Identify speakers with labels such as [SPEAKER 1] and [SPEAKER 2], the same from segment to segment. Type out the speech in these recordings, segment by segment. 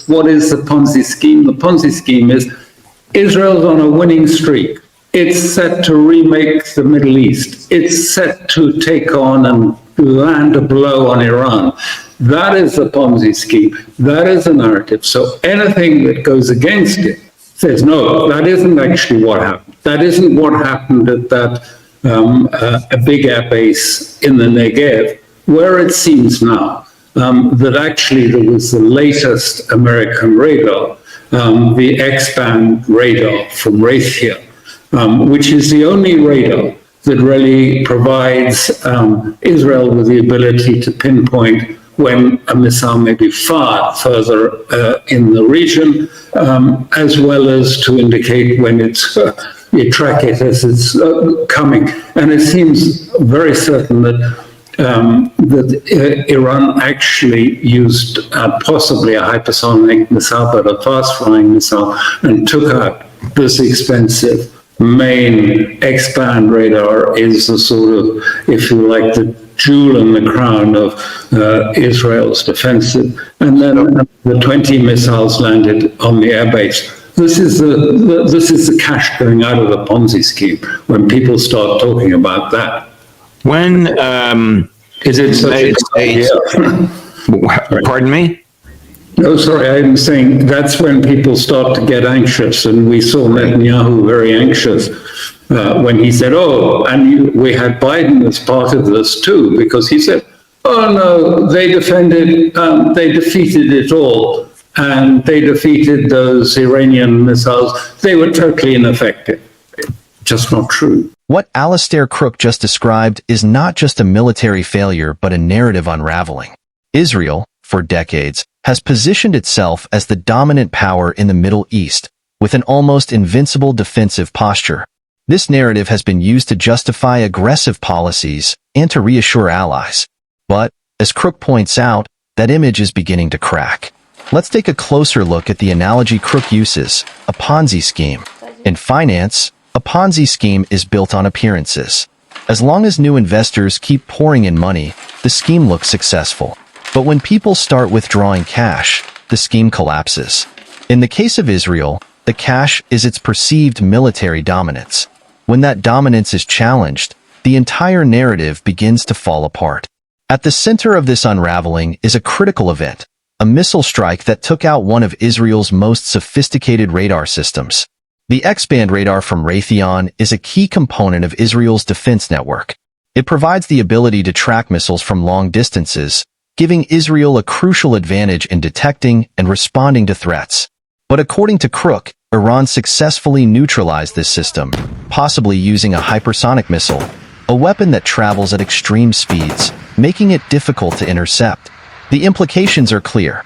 [SPEAKER 1] what is the Ponzi scheme? The Ponzi scheme is Israel's on a winning streak. It's set to remake the Middle East. It's set to take on and land a blow on Iran. That is the Ponzi scheme. That is the narrative. So anything that goes against it says, no, that isn't actually what happened. That isn't what happened at that a big air base in the Negev, where it seems now that actually there was the latest American radar, the X-band radar from Raytheon, which is the only radar that really provides Israel with the ability to pinpoint when a missile may be fired further in the region, as well as to indicate when you track it as it's coming. And it seems very certain that Iran actually used possibly a hypersonic missile, but a fast-flying missile, and took out this expensive main X-band radar. Is the sort of, if you like, the jewel in the crown of Israel's defensive. And then the 20 missiles landed on the airbase. This is the cash going out of the Ponzi scheme when people start talking about that.
[SPEAKER 2] When
[SPEAKER 1] is it such
[SPEAKER 2] a pardon me?
[SPEAKER 1] No, sorry, I'm saying that's when people start to get anxious, and we saw Netanyahu very anxious when he said, oh, and we had Biden as part of this too, because he said, oh no, they defeated it all, and they defeated those Iranian missiles. They were totally ineffective. Just not true.
[SPEAKER 3] What Alastair Crooke just described is not just a military failure, but a narrative unraveling. Israel, for decades, has positioned itself as the dominant power in the Middle East, with an almost invincible defensive posture. This narrative has been used to justify aggressive policies and to reassure allies. But, as Crooke points out, that image is beginning to crack. Let's take a closer look at the analogy Crooke uses, a Ponzi scheme. In finance, a Ponzi scheme is built on appearances. As long as new investors keep pouring in money, the scheme looks successful. But when people start withdrawing cash, the scheme collapses. In the case of Israel, the cash is its perceived military dominance. When that dominance is challenged, the entire narrative begins to fall apart. At the center of this unraveling is a critical event, a missile strike that took out one of Israel's most sophisticated radar systems. The X-band radar from Raytheon is a key component of Israel's defense network. It provides the ability to track missiles from long distances, giving Israel a crucial advantage in detecting and responding to threats. But according to Crooke, Iran successfully neutralized this system, possibly using a hypersonic missile, a weapon that travels at extreme speeds, making it difficult to intercept. The implications are clear.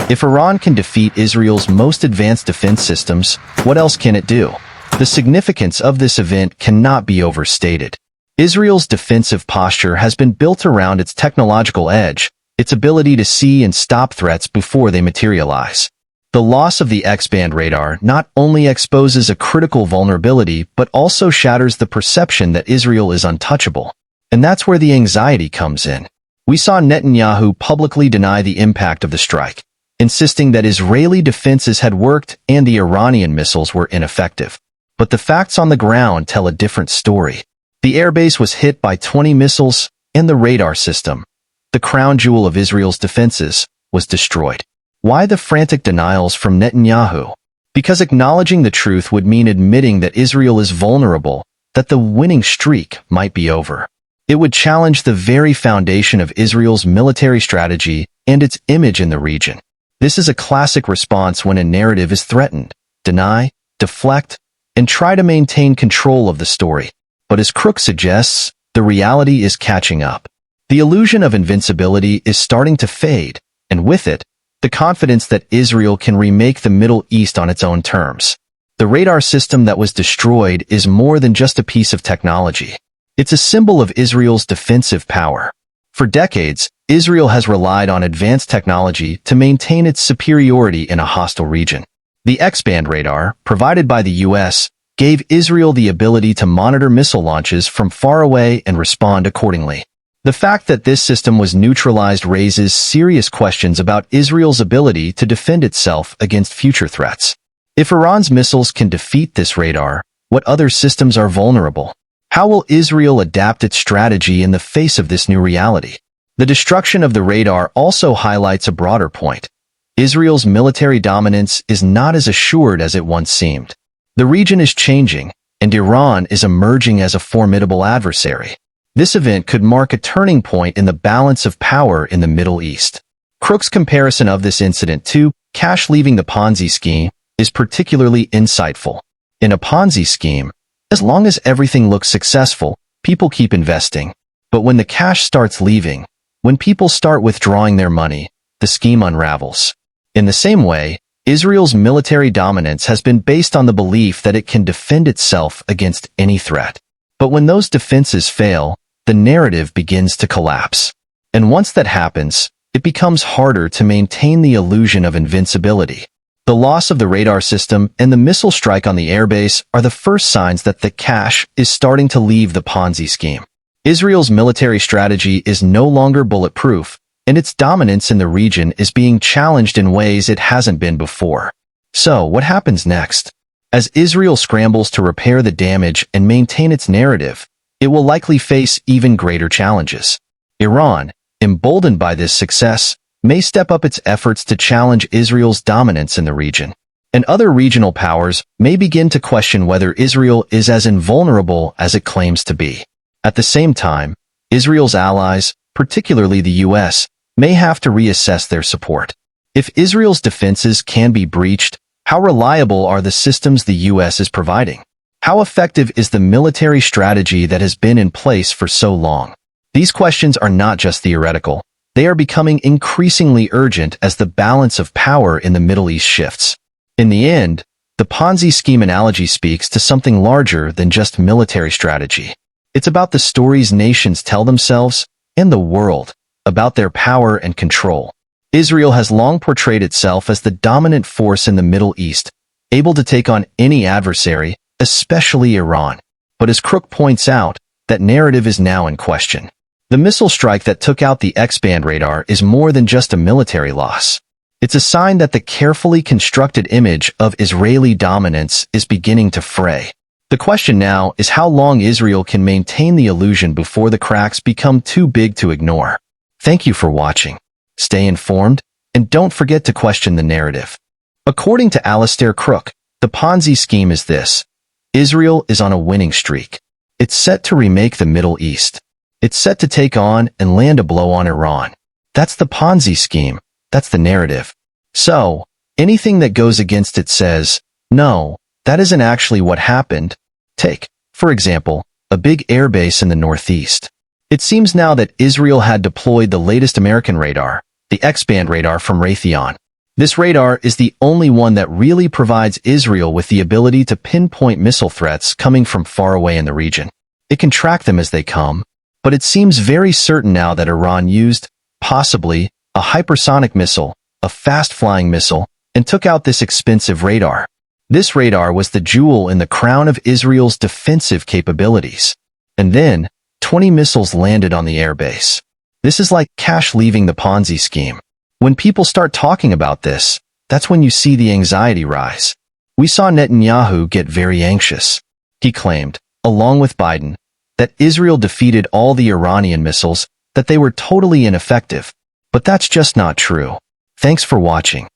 [SPEAKER 3] If Iran can defeat Israel's most advanced defense systems, what else can it do? The significance of this event cannot be overstated. Israel's defensive posture has been built around its technological edge, its ability to see and stop threats before they materialize. The loss of the X-band radar not only exposes a critical vulnerability, but also shatters the perception that Israel is untouchable. And that's where the anxiety comes in. We saw Netanyahu publicly deny the impact of the strike, insisting that Israeli defenses had worked and the Iranian missiles were ineffective. But the facts on the ground tell a different story. The airbase was hit by 20 missiles, and the radar system, the crown jewel of Israel's defenses, was destroyed. Why the frantic denials from Netanyahu? Because acknowledging the truth would mean admitting that Israel is vulnerable, that the winning streak might be over. It would challenge the very foundation of Israel's military strategy and its image in the region. This is a classic response when a narrative is threatened: deny, deflect, and try to maintain control of the story. But as Crooke suggests, the reality is catching up. The illusion of invincibility is starting to fade, and with it, the confidence that Israel can remake the Middle East on its own terms. The radar system that was destroyed is more than just a piece of technology. It's a symbol of Israel's defensive power. For decades, Israel has relied on advanced technology to maintain its superiority in a hostile region. The X-band radar, provided by the U.S., gave Israel the ability to monitor missile launches from far away and respond accordingly. The fact that this system was neutralized raises serious questions about Israel's ability to defend itself against future threats. If Iran's missiles can defeat this radar, what other systems are vulnerable? How will Israel adapt its strategy in the face of this new reality? The destruction of the radar also highlights a broader point. Israel's military dominance is not as assured as it once seemed. The region is changing, and Iran is emerging as a formidable adversary. This event could mark a turning point in the balance of power in the Middle East. Crooke's comparison of this incident to cash leaving the Ponzi scheme is particularly insightful. In a Ponzi scheme, as long as everything looks successful, people keep investing. But when the cash starts leaving, when people start withdrawing their money, the scheme unravels. In the same way, Israel's military dominance has been based on the belief that it can defend itself against any threat. But when those defenses fail, the narrative begins to collapse. And once that happens, it becomes harder to maintain the illusion of invincibility. The loss of the radar system and the missile strike on the airbase are the first signs that the cash is starting to leave the Ponzi scheme. Israel's military strategy is no longer bulletproof, and its dominance in the region is being challenged in ways it hasn't been before. So, what happens next? As Israel scrambles to repair the damage and maintain its narrative, it will likely face even greater challenges. Iran, emboldened by this success, may step up its efforts to challenge Israel's dominance in the region. And other regional powers may begin to question whether Israel is as invulnerable as it claims to be. At the same time, Israel's allies, particularly the U.S., may have to reassess their support. If Israel's defenses can be breached, how reliable are the systems the U.S. is providing? How effective is the military strategy that has been in place for so long? These questions are not just theoretical. They are becoming increasingly urgent as the balance of power in the Middle East shifts. In the end, the Ponzi scheme analogy speaks to something larger than just military strategy. It's about the stories nations tell themselves and the world about their power and control. Israel has long portrayed itself as the dominant force in the Middle East, able to take on any adversary, especially Iran. But as Crooke points out, that narrative is now in question. The missile strike that took out the X-band radar is more than just a military loss. It's a sign that the carefully constructed image of Israeli dominance is beginning to fray. The question now is how long Israel can maintain the illusion before the cracks become too big to ignore. Thank you for watching. Stay informed, and don't forget to question the narrative. According to Alastair Crooke, the Ponzi scheme is this. Israel is on a winning streak. It's set to remake the Middle East. It's set to take on and land a blow on Iran. That's the Ponzi scheme. That's the narrative. So, anything that goes against it says, no, that isn't actually what happened. Take, for example, a big airbase in the Northeast. It seems now that Israel had deployed the latest American radar, the X-band radar from Raytheon. This radar is the only one that really provides Israel with the ability to pinpoint missile threats coming from far away in the region. It can track them as they come, but it seems very certain now that Iran used, possibly, a hypersonic missile, a fast-flying missile, and took out this expensive radar. This radar was the jewel in the crown of Israel's defensive capabilities. And then, 20 missiles landed on the airbase. This is like cash leaving the Ponzi scheme. When people start talking about this, that's when you see the anxiety rise. We saw Netanyahu get very anxious. He claimed, along with Biden, that Israel defeated all the Iranian missiles, that they were totally ineffective. But that's just not true. Thanks for watching.